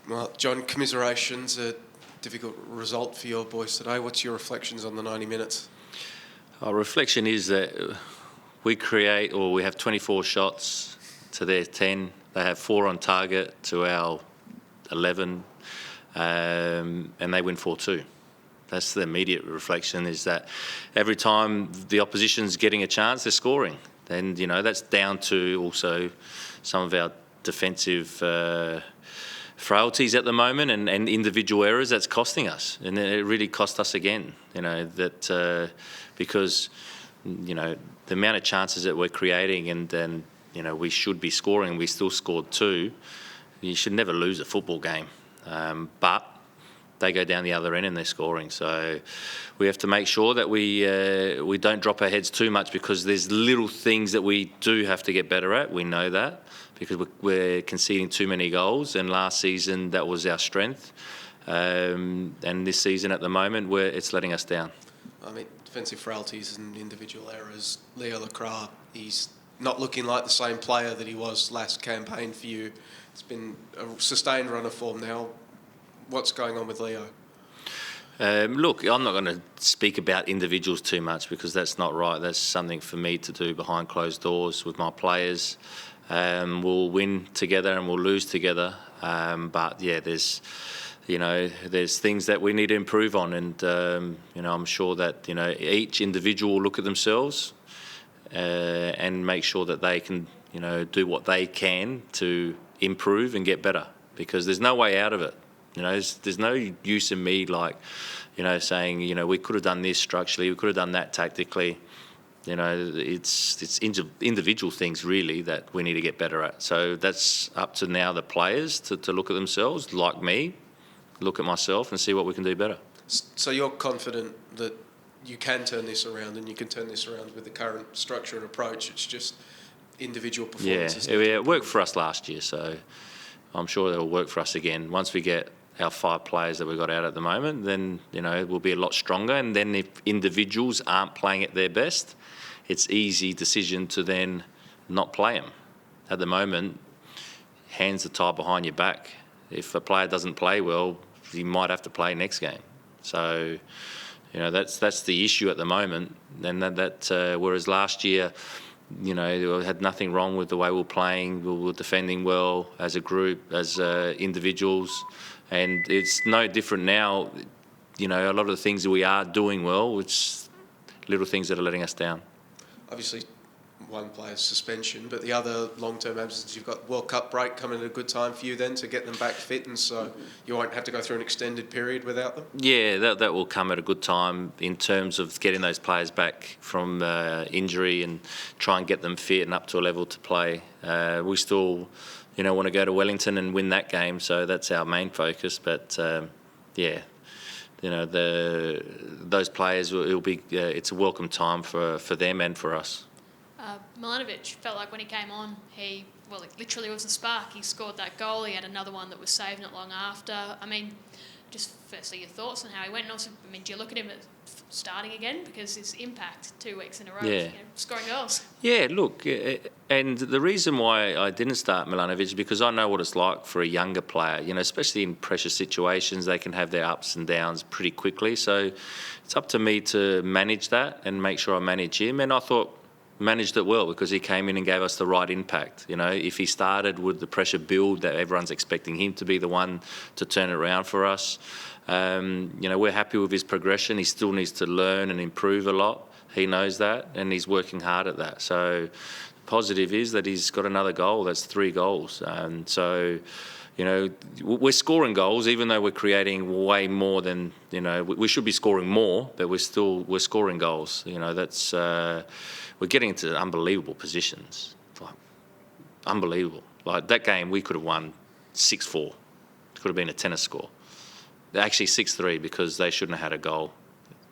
Well, John, commiserations. A difficult result for your boys today. What's your reflections on the 90 minutes? Our reflection is that we have 24 shots to their 10. They have 4 on target to our 11, and they win 4-2. That's the immediate reflection, is that every time the opposition's getting a chance, they're scoring. And, that's down to also some of our defensive frailties at the moment and individual errors that's costing us. And it really cost us again, because, the amount of chances that we're creating and we should be scoring, we still scored 2. You should never lose a football game. But they go down the other end and they're scoring. So we have to make sure that we don't drop our heads too much, because there's little things that we do have to get better at. We know that, because we're conceding too many goals, and last season that was our strength. And this season at the moment, it's letting us down. I mean, defensive frailties and individual errors. Leo Lacroix, he's not looking like the same player that he was last campaign for you. It's been a sustained run of form now. What's going on with Leo? Look, I'm not going to speak about individuals too much, because that's not right. That's something for me to do behind closed doors with my players. We'll win together and we'll lose together. But yeah, there's things that we need to improve on, and I'm sure that each individual will look at themselves and make sure that they can do what they can to improve and get better, because there's no way out of it. There's no use in me saying we could have done this structurally, we could have done that tactically. It's individual things really that we need to get better at. So that's up to now the players to look at themselves, like me, look at myself and see what we can do better. So you're confident that you can turn this around, and you can turn this around with the current structure and approach? It's just individual performances. Yeah, it worked for us last year, so I'm sure it'll work for us again. Once we get our 5 players that we've got out at the moment, then we'll be a lot stronger. And then if individuals aren't playing at their best, it's easy decision to then not play them. At the moment, hands are tied behind your back. If a player doesn't play well, he might have to play next game. So that's the issue at the moment. And whereas last year, we had nothing wrong with the way we were playing. We were defending well as a group, as individuals. And it's no different now. A lot of the things that we are doing well, it's little things that are letting us down. Obviously, one player's suspension, but the other long-term absence, you've got World Cup break coming at a good time for you then to get them back fit, and so you won't have to go through an extended period without them? Yeah, that will come at a good time in terms of getting those players back from injury and try and get them fit and up to a level to play. We still want to go to Wellington and win that game, so that's our main focus. But those players it'll be it's a welcome time for them and for us. Milanovic felt like when he came on, it literally was a spark. He scored that goal. He had another one that was saved not long after. I mean, just firstly your thoughts on how he went, and also, do you look at him as starting again, because his impact 2 weeks in a row, scoring goals? Yeah, look, and the reason why I didn't start Milanovic is because I know what it's like for a younger player. Especially in pressure situations, they can have their ups and downs pretty quickly. So it's up to me to manage that and make sure I manage him. And I thought managed it well, because he came in and gave us the right impact. If he started with the pressure build that everyone's expecting him to be the one to turn it around for us, we're happy with his progression. He still needs to learn and improve a lot. He knows that, and he's working hard at that. So positive is that he's got another goal. That's 3 goals. And so, we're scoring goals, even though we're creating way more than, we should be scoring more, but we're scoring goals. That's we're getting into unbelievable positions. Unbelievable. Like that game, we could have won 6-4. It could have been a tennis score. Actually 6-3, because they shouldn't have had a goal.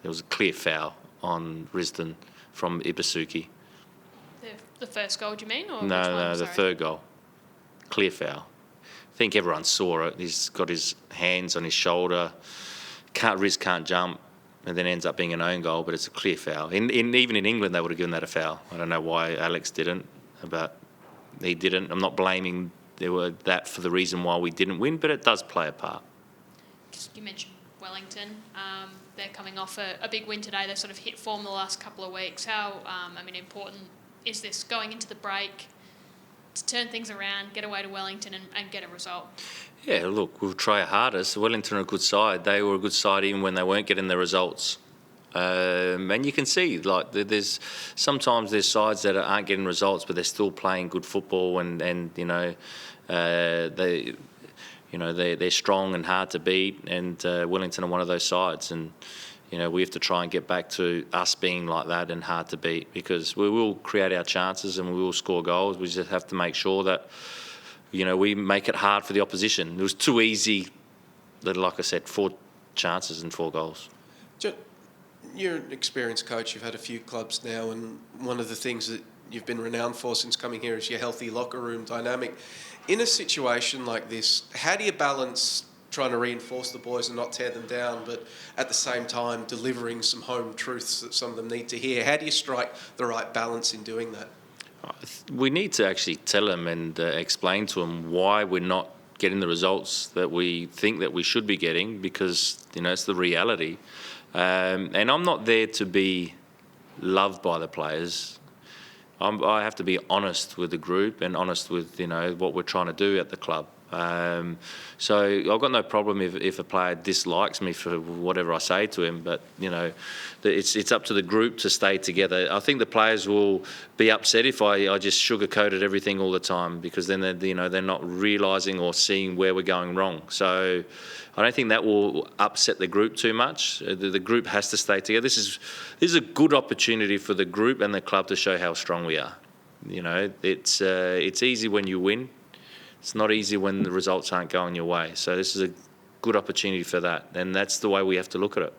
There was a clear foul on Risdon from Ibasuki. The first goal, do you mean? Or No, the third goal. Clear foul. I think everyone saw it. He's got his hands on his shoulder. Riz can't jump, and then ends up being an own goal, but it's a clear foul. Even in England, they would have given that a foul. I don't know why Alex didn't, but he didn't. I'm not blaming there were that for the reason why we didn't win, but it does play a part. You mentioned Wellington. They're coming off a big win today. They sort of hit form the last couple of weeks. How important is this going into the break to turn things around, get away to Wellington and get a result? Yeah, look, we'll try our hardest. Wellington are a good side. They were a good side even when they weren't getting the results. And you can see, like, there's sometimes sides that aren't getting results, but they're still playing good football, and they're strong and hard to beat. And Wellington are one of those sides, and we have to try and get back to us being like that and hard to beat, because we will create our chances and we will score goals. We just have to make sure that we make it hard for the opposition. It was too easy. Like I said, 4 chances and 4 goals. You're an experienced coach. You've had a few clubs now, and one of the things that you've been renowned for since coming here is your healthy locker room dynamic. In a situation like this, how do you balance trying to reinforce the boys and not tear them down, but at the same time delivering some home truths that some of them need to hear? How do you strike the right balance in doing that? We need to actually tell them and explain to them why we're not getting the results that we think that we should be getting, because it's the reality. And I'm not there to be loved by the players. I have to be honest with the group and honest with what we're trying to do at the club. So I've got no problem if a player dislikes me for whatever I say to him, but it's up to the group to stay together. I think the players will be upset if I just sugarcoated everything all the time, because then they're not realising or seeing where we're going wrong. So I don't think that will upset the group too much. The group has to stay together. This is a good opportunity for the group and the club to show how strong we are. It's easy when you win. It's not easy when the results aren't going your way. So this is a good opportunity for that, and that's the way we have to look at it.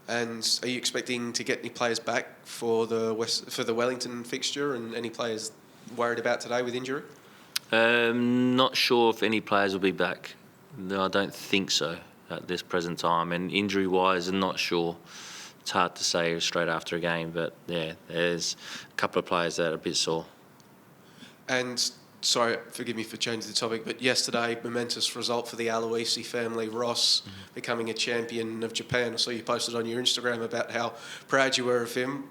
And are you expecting to get any players back for the Wellington fixture, and any players worried about today with injury? Not sure if any players will be back. No, I don't think so at this present time. And injury-wise, I'm not sure. It's hard to say straight after a game, but yeah, there's a couple of players that are a bit sore. And sorry, forgive me for changing the topic, but yesterday, momentous result for the Aloisi family. Ross becoming a champion of Japan. I saw you posted on your Instagram about how proud you were of him.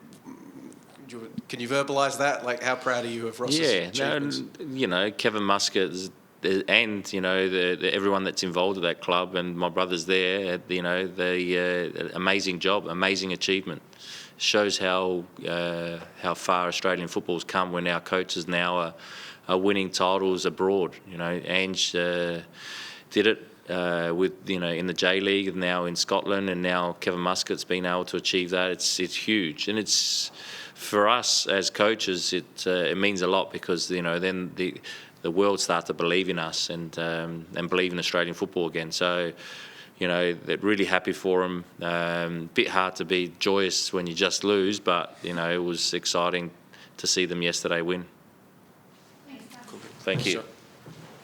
Can you verbalise that? Like, how proud are you of Ross's achievements? Kevin Muscat and everyone that's involved at that club, and my brothers there. The amazing job, amazing achievement. Shows how far Australian football's come when our coaches now are winning titles abroad. Ange did it with in the J League, and now in Scotland, and now Kevin Muscat's been able to achieve that. It's huge, and it's for us as coaches. It means a lot, because then the world starts to believe in us and believe in Australian football again. So they're really happy for them. Bit hard to be joyous when you just lose, but it was exciting to see them yesterday win. Thank you.